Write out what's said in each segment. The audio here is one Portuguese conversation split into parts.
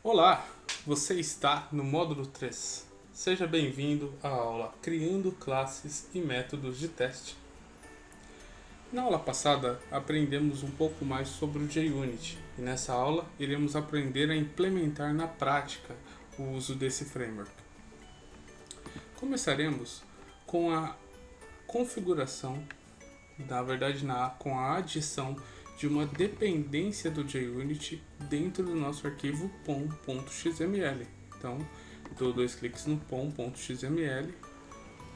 Olá, você está no módulo 3. Seja bem-vindo à aula Criando Classes e Métodos de Teste. Na aula passada, aprendemos um pouco mais sobre o JUnit e nessa aula iremos aprender a implementar na prática o uso desse framework. Começaremos com a configuração, com a adição de uma dependência do JUnit dentro do nosso arquivo pom.xml. Então, dou dois cliques no pom.xml,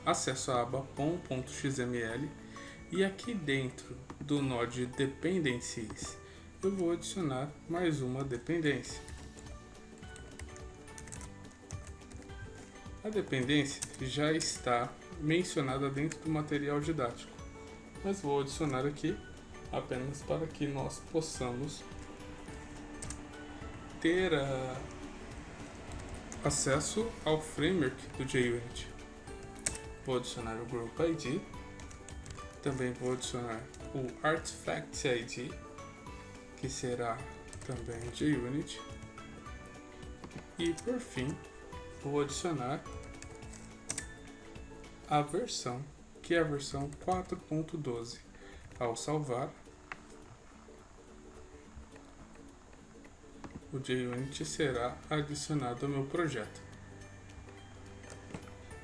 acesso a aba pom.xml e aqui dentro do Node Dependencies eu vou adicionar mais uma dependência. A dependência já está mencionada dentro do material didático, mas vou adicionar aqui apenas para que nós possamos ter acesso ao framework do JUnit. Vou adicionar o Group ID, também vou adicionar o Artifact ID, que será também JUnit, e por fim vou adicionar a versão, que é a versão 4.12. Ao salvar, o JUnit será adicionado ao meu projeto.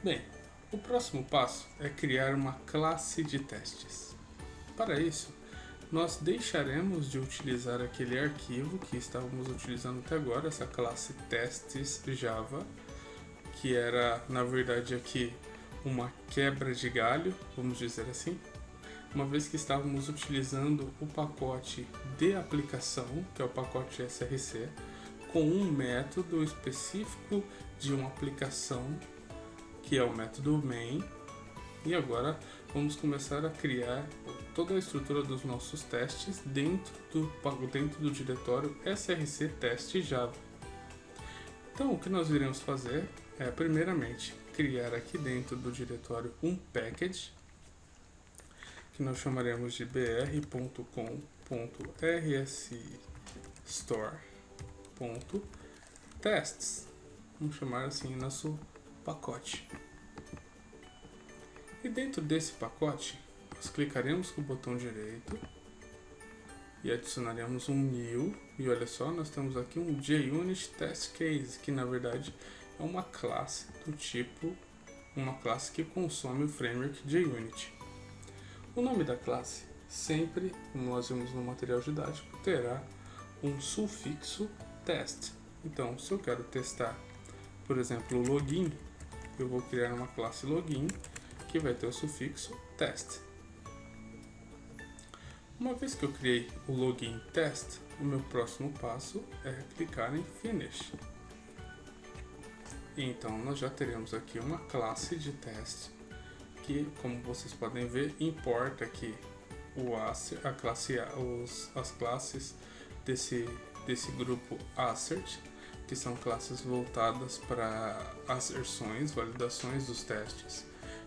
Bem, o próximo passo é criar uma classe de testes. Para isso, nós deixaremos de utilizar aquele arquivo que estávamos utilizando até agora, essa classe testes Java, que era na verdade aqui uma quebra de galho, vamos dizer assim, uma vez que estávamos utilizando o pacote de aplicação, que é o pacote SRC, com um método específico de uma aplicação, que é o método main, e agora vamos começar a criar toda a estrutura dos nossos testes dentro do diretório src teste Java. Então, o que nós iremos fazer é, primeiramente, criar aqui dentro do diretório um package, que nós chamaremos de br.com.rsstore.tests. Vamos chamar assim nosso pacote. E dentro desse pacote, nós clicaremos com o botão direito e adicionaremos um new. E olha só, nós temos aqui um JUnit Test Case, que na verdade é uma classe do tipo, uma classe que consome o framework JUnit. O nome da classe, sempre, como nós vimos no material didático, terá um sufixo test. Então, se eu quero testar, por exemplo, o login, eu vou criar uma classe login que vai ter o sufixo test. Uma vez que eu criei o login test, o meu próximo passo é clicar em finish. Então, nós já teremos aqui uma classe de teste que, como vocês podem ver, importa aqui as classes desse grupo assert, que são classes voltadas para asserções, validações dos testes.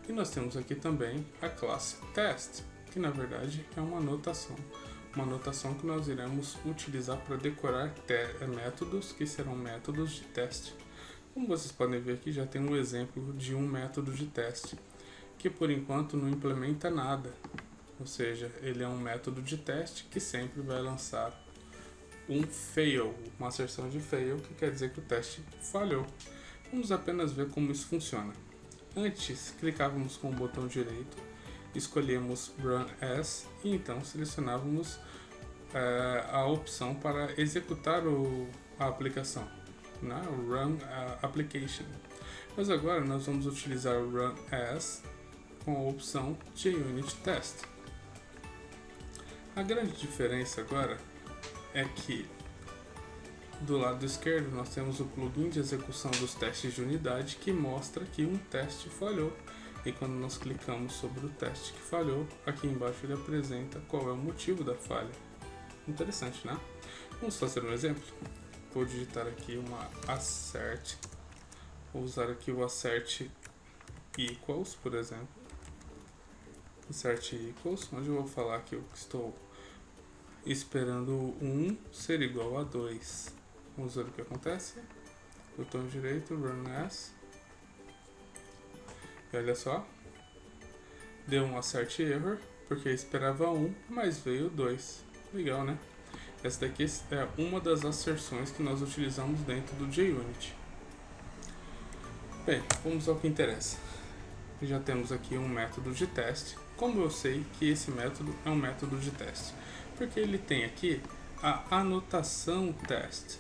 E nós temos aqui também a classe test, que na verdade é uma notação que nós iremos utilizar para decorar métodos que serão métodos de teste. Como vocês podem ver aqui, já tem um exemplo de um método de teste que por enquanto não implementa nada, ou seja, ele é um método de teste que sempre vai lançar um fail, uma asserção de fail, que quer dizer que o teste falhou. Vamos apenas ver como isso funciona. Antes, clicávamos com o botão direito, escolhemos Run As e então selecionávamos a opção para executar a aplicação, né? Run Application. Mas agora nós vamos utilizar o Run As com a opção JUnit Test. A grande diferença agora é que do lado esquerdo nós temos o plugin de execução dos testes de unidade que mostra que um teste falhou. E quando nós clicamos sobre o teste que falhou, aqui embaixo ele apresenta qual é o motivo da falha. Interessante, né? Vamos fazer um exemplo. Vou digitar aqui uma assert. Vou usar aqui o assert equals, por exemplo. Assert equals, onde eu vou falar que eu estou esperando 1 ser igual a 2. Vamos ver o que acontece. Botão direito, Run As. E olha só. Deu um Assert Error, porque esperava 1, mas veio 2. Legal, né? Essa daqui é uma das asserções que nós utilizamos dentro do JUnit. Bem, vamos ao que interessa. Já temos aqui um método de teste. Como eu sei que esse método é um método de teste? Porque ele tem aqui a anotação test.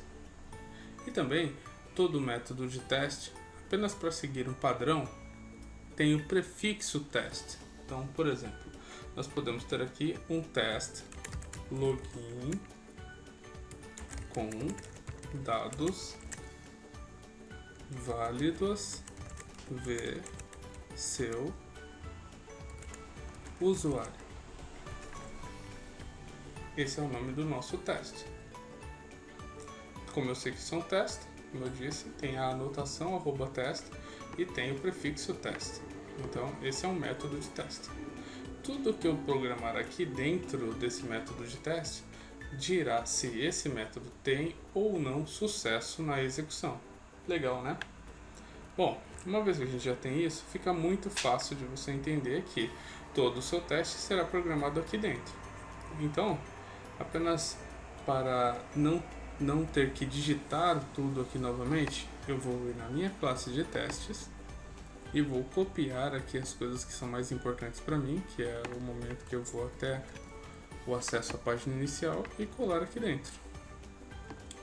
E também, todo método de teste, apenas para seguir um padrão, tem o prefixo test. Então, por exemplo, nós podemos ter aqui um teste login com dados válidos v seu usuário. Esse é o nome do nosso teste. Como eu sei que são testes, como eu disse, tem a anotação @test e tem o prefixo test. Então, esse é um método de teste. Tudo que eu programar aqui dentro desse método de teste dirá se esse método tem ou não sucesso na execução. Legal, né? Bom, uma vez que a gente já tem isso, fica muito fácil de você entender que todo o seu teste será programado aqui dentro. Então, apenas para não ter que digitar tudo aqui novamente, eu vou ir na minha classe de testes e vou copiar aqui as coisas que são mais importantes para mim, que é o momento que eu vou até o acesso à página inicial, e colar aqui dentro.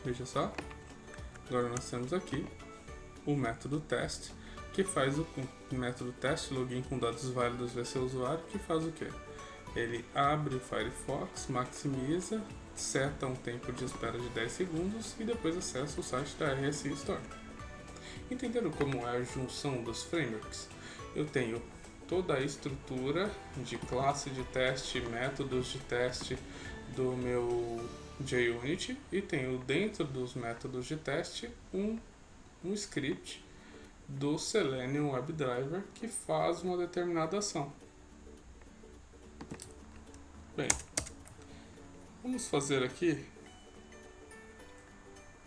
Veja só, agora nós temos aqui o método test, que faz o método test login com dados válidos vai ser usuário, que faz o que? Ele abre o Firefox, maximiza, seta um tempo de espera de 10 segundos e depois acessa o site da RSI Store. Entenderam como é a junção dos frameworks? Eu tenho toda a estrutura de classe de teste, métodos de teste do meu JUnit e tenho dentro dos métodos de teste um script do Selenium WebDriver que faz uma determinada ação. Bem, vamos fazer aqui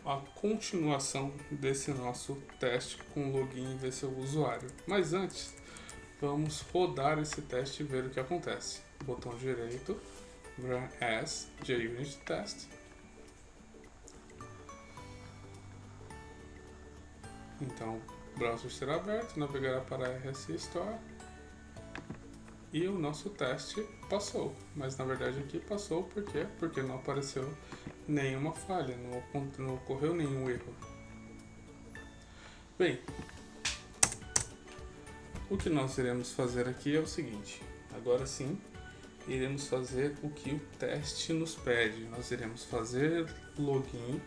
a continuação desse nosso teste com login e seu usuário. Mas antes, vamos rodar esse teste e ver o que acontece. Botão direito, Run As JUnit Test. Então, o browser será aberto, navegará para a RSI Store e o nosso teste passou. Mas na verdade aqui passou porque não apareceu nenhuma falha, não ocorreu nenhum erro. Bem, o que nós iremos fazer aqui é o seguinte: agora sim, iremos fazer o que o teste nos pede. Nós iremos fazer login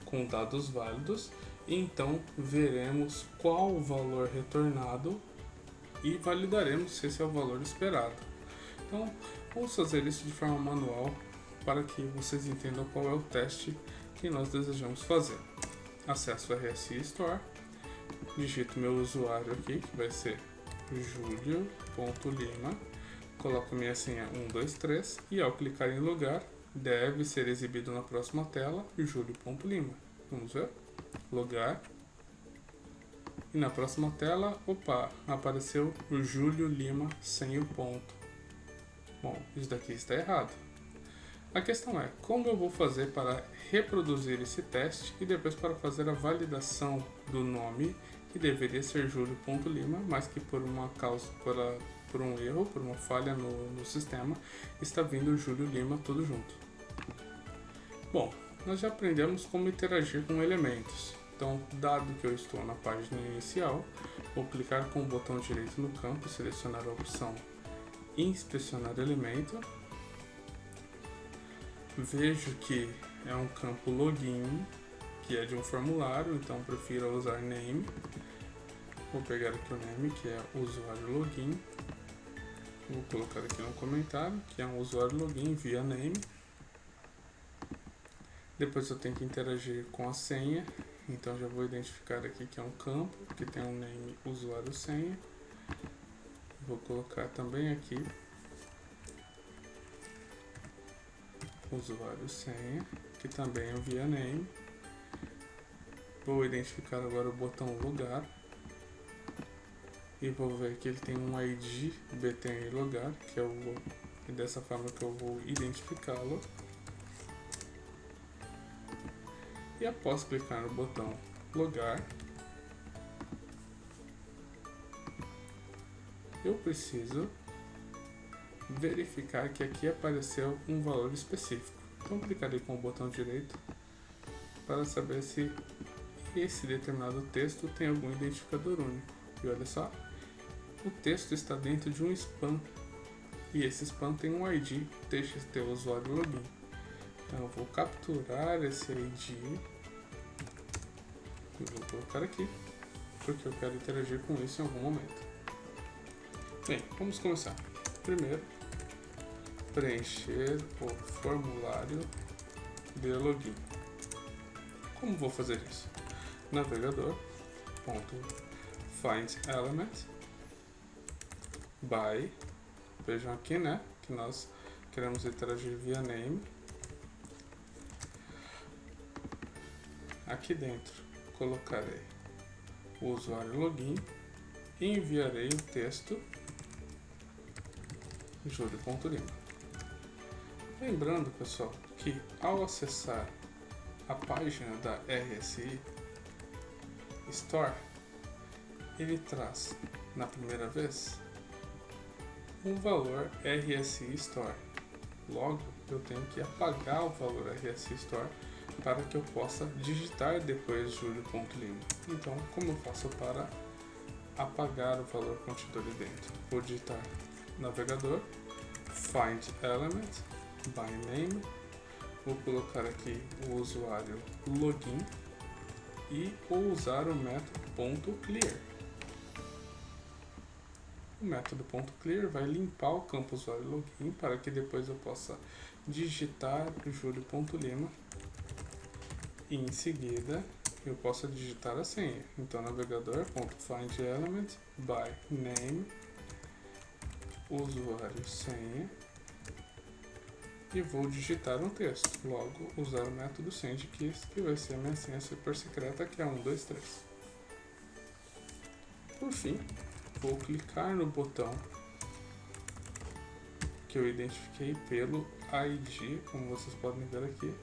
com dados válidos e então veremos qual o valor retornado e validaremos se esse é o valor esperado. Então, vamos fazer isso de forma manual para que vocês entendam qual é o teste que nós desejamos fazer. Acesso a RSI Store, digito meu usuário aqui, que vai ser julio.lima, coloco minha senha 123 e ao clicar em logar, deve ser exibido na próxima tela julio.lima. Vamos ver? Logar. E na próxima tela, opa, apareceu o Júlio Lima sem o ponto. Bom, isso daqui está errado. A questão é, como eu vou fazer para reproduzir esse teste e depois para fazer a validação do nome, que deveria ser Júlio.lima, mas que por uma causa, por um erro, por uma falha no sistema, está vindo Júlio Lima tudo junto. Bom, nós já aprendemos como interagir com elementos. Então, dado que eu estou na página inicial, vou clicar com o botão direito no campo e selecionar a opção Inspecionar elemento. Vejo que é um campo login, que é de um formulário, então prefiro usar name. Vou pegar aqui o name, que é usuário login. Vou colocar aqui no comentário, que é um usuário login via name. Depois eu tenho que interagir com a senha, então já vou identificar aqui que é um campo, que tem um name usuário senha. Vou colocar também aqui usuário senha, que também é via name. Vou identificar agora o botão lugar e vou ver que ele tem um ID btn lugar, que é e dessa forma que eu vou identificá-lo. E após clicar no botão logar, eu preciso verificar que aqui apareceu um valor específico. Então clicarei com o botão direito para saber se esse determinado texto tem algum identificador único. E olha só, o texto está dentro de um spam e esse spam tem um ID txt usuário login. Então eu vou capturar esse ID e vou colocar aqui, porque eu quero interagir com isso em algum momento. Bem, vamos começar. Primeiro, preencher o formulário de login. Como vou fazer isso? Navegador, find element by, vejam aqui, né, que nós queremos interagir via name. Aqui dentro colocarei o usuário login e enviarei o texto Júlio.Lima. Lembrando, pessoal, que ao acessar a página da RSI Store, ele traz na primeira vez um valor RSI Store. Logo, eu tenho que apagar o valor RSI Store para que eu possa digitar depois Júlio.Lima. Então, como eu faço para apagar o valor contido ali dentro? Vou digitar navegador, find element by name, vou colocar aqui o usuário login e vou usar o método .clear. O método .clear vai limpar o campo usuário login para que depois eu possa digitar Júlio.Lima e em seguida eu possa digitar a senha. Então navegador.find element by name, usuário senha, e vou digitar um texto. Logo, usar o método sendKeys, que vai ser a minha senha super secreta, que é 123. Por fim, vou clicar no botão que eu identifiquei pelo ID, como vocês podem ver aqui,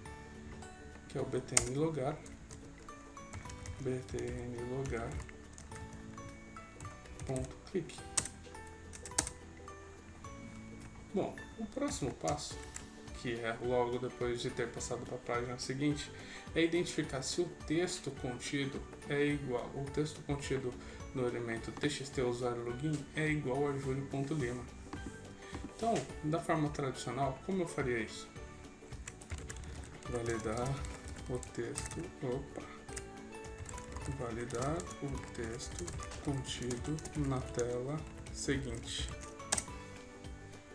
que é o btn logar. Click. Bom, o próximo passo, que é logo depois de ter passado para a página seguinte, é identificar se o texto contido é igual, o texto contido no elemento txt usuário login é igual a Júlio.Lima. Então, da forma tradicional, como eu faria isso? Validar o texto, validar o texto contido na tela seguinte.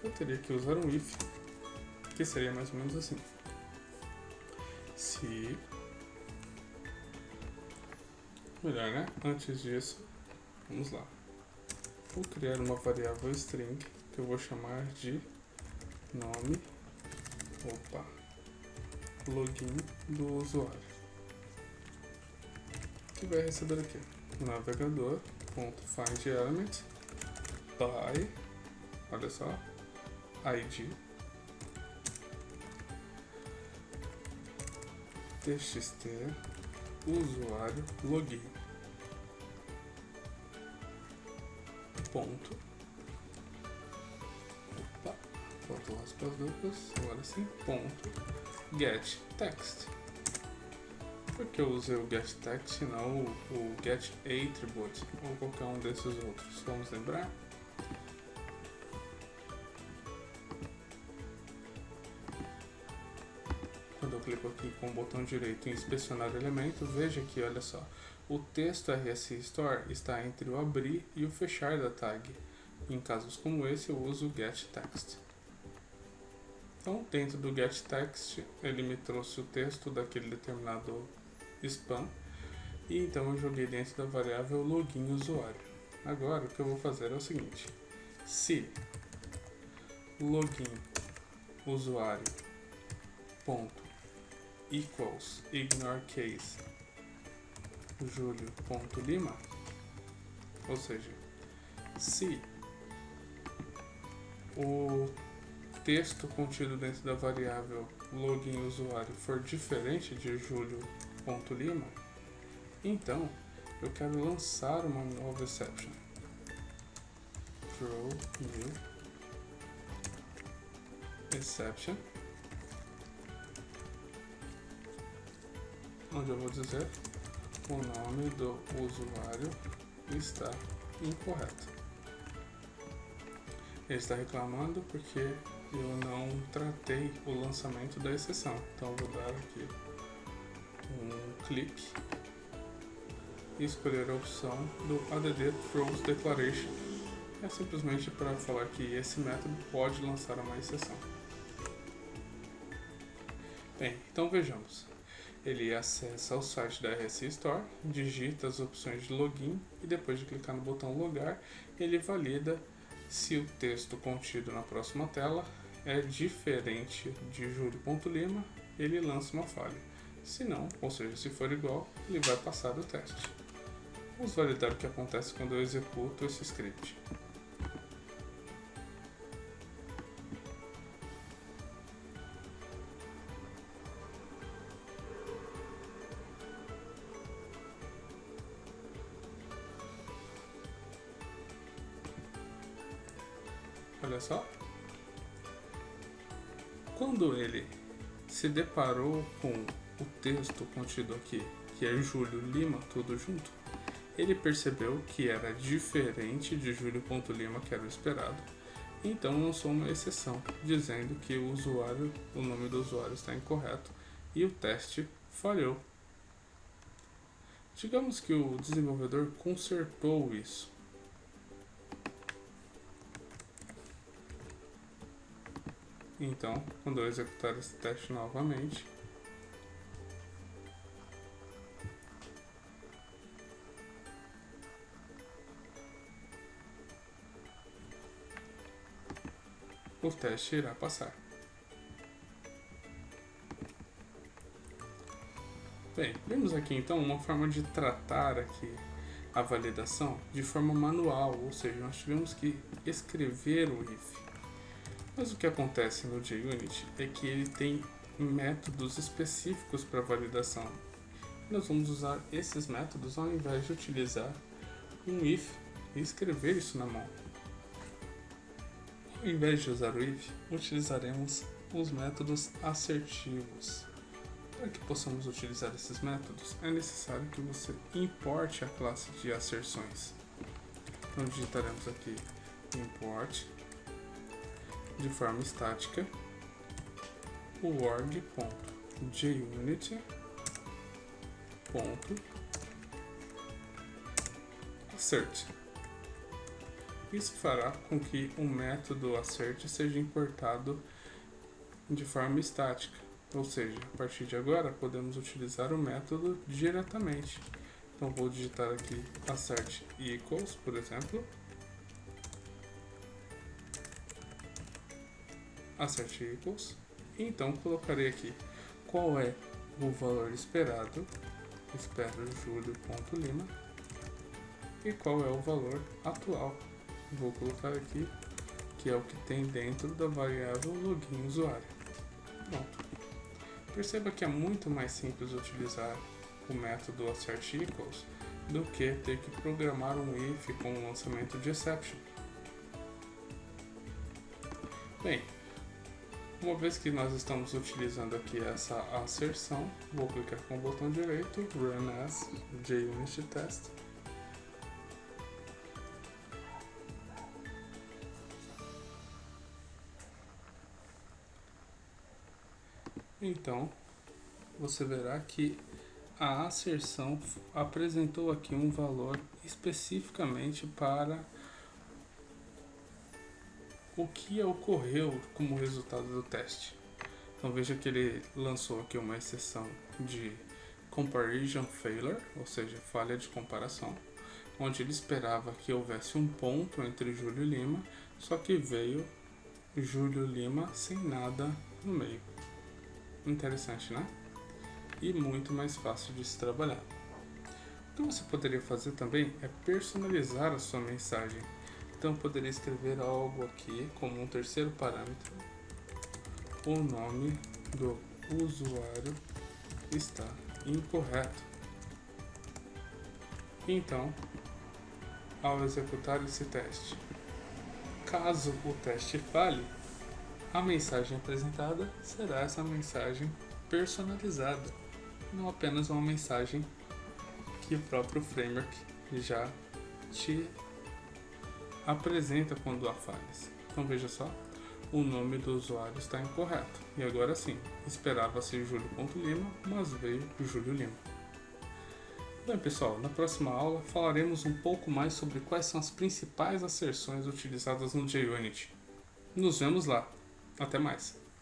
Eu teria que usar um if, que seria mais ou menos assim: se, melhor, né? Antes disso, vamos lá. Vou criar uma variável string que eu vou chamar de nome, login do usuário, que vai receber aqui navegador.find element by, olha só, ID txt usuário login ponto, faltam as duplas, agora sim, ponto get text. Por que eu usei o get text e não o get attribute ou qualquer um desses outros? Vamos lembrar? Quando eu clico aqui com o botão direito em inspecionar elemento, veja que, olha só, o texto RSI Store está entre o abrir e o fechar da tag. Em casos como esse, eu uso o getText. Então, dentro do getText, ele me trouxe o texto daquele determinado spam, e então eu joguei dentro da variável login usuário. Agora, o que eu vou fazer é o seguinte: se login usuário ponto equals ignore case julio.lima, ou seja, se o texto contido dentro da variável login usuário for diferente de julio.lima, então eu quero lançar uma nova exception. Throw new exception, onde eu vou dizer o nome do usuário está incorreto. Ele está reclamando porque eu não tratei o lançamento da exceção. Então eu vou dar aqui um clique e escolher a opção do add throws declaration. É simplesmente para falar que esse método pode lançar uma exceção. Bem, então vejamos. Ele acessa o site da RS Store, digita as opções de login e depois de clicar no botão logar, ele valida se o texto contido na próxima tela é diferente de julio.lima, ele lança uma falha. Se não, ou seja, se for igual, ele vai passar do teste. Vamos validar o que acontece quando eu executo esse script. Olha só. Quando ele se deparou com o texto contido aqui, que é Julio Lima, tudo junto, ele percebeu que era diferente de julio.lima, que era o esperado, então lançou uma exceção, dizendo que o nome do usuário está incorreto e o teste falhou. Digamos que o desenvolvedor consertou isso. Então, quando eu executar esse teste novamente, o teste irá passar. Bem, vemos aqui então uma forma de tratar aqui a validação de forma manual, ou seja, nós tivemos que escrever o if. Mas o que acontece no JUnit é que ele tem métodos específicos para validação. Nós vamos usar esses métodos ao invés de utilizar um if e escrever isso na mão. Ao invés de usar o if, utilizaremos os métodos assertivos. Para que possamos utilizar esses métodos, é necessário que você importe a classe de asserções. Então digitaremos aqui import de forma estática o org.junit.assert. Isso fará com que o método assert seja importado de forma estática, ou seja, a partir de agora podemos utilizar o método diretamente. Então vou digitar aqui assert equals, por exemplo, assert equals, e então colocarei aqui qual é o valor esperado, espero julio.lima, e qual é o valor atual. Vou colocar aqui que é o que tem dentro da variável login usuário. Pronto. Perceba que é muito mais simples utilizar o método assert equals do que ter que programar um if com o lançamento de exception. Bem, uma vez que nós estamos utilizando aqui essa asserção, vou clicar com o botão direito, Run as JUnit Test. Então, você verá que a asserção apresentou aqui um valor especificamente para o que ocorreu como resultado do teste. Então veja que ele lançou aqui uma exceção de comparison failure, ou seja, falha de comparação, onde ele esperava que houvesse um ponto entre Julio e Lima, só que veio Julio Lima sem nada no meio. Interessante, né? E muito mais fácil de se trabalhar. O que você poderia fazer também é personalizar a sua mensagem. Então eu poderia escrever algo aqui como um terceiro parâmetro. O nome do usuário está incorreto. Então, ao executar esse teste, caso o teste falhe, a mensagem apresentada será essa mensagem personalizada, não apenas uma mensagem que o próprio framework já te apresenta quando há falhas. Então veja só, o nome do usuário está incorreto. E agora sim, esperava-se Julio.Lima, mas veio Júlio Lima. Bem pessoal, na próxima aula falaremos um pouco mais sobre quais são as principais asserções utilizadas no JUnit. Nos vemos lá. Até mais.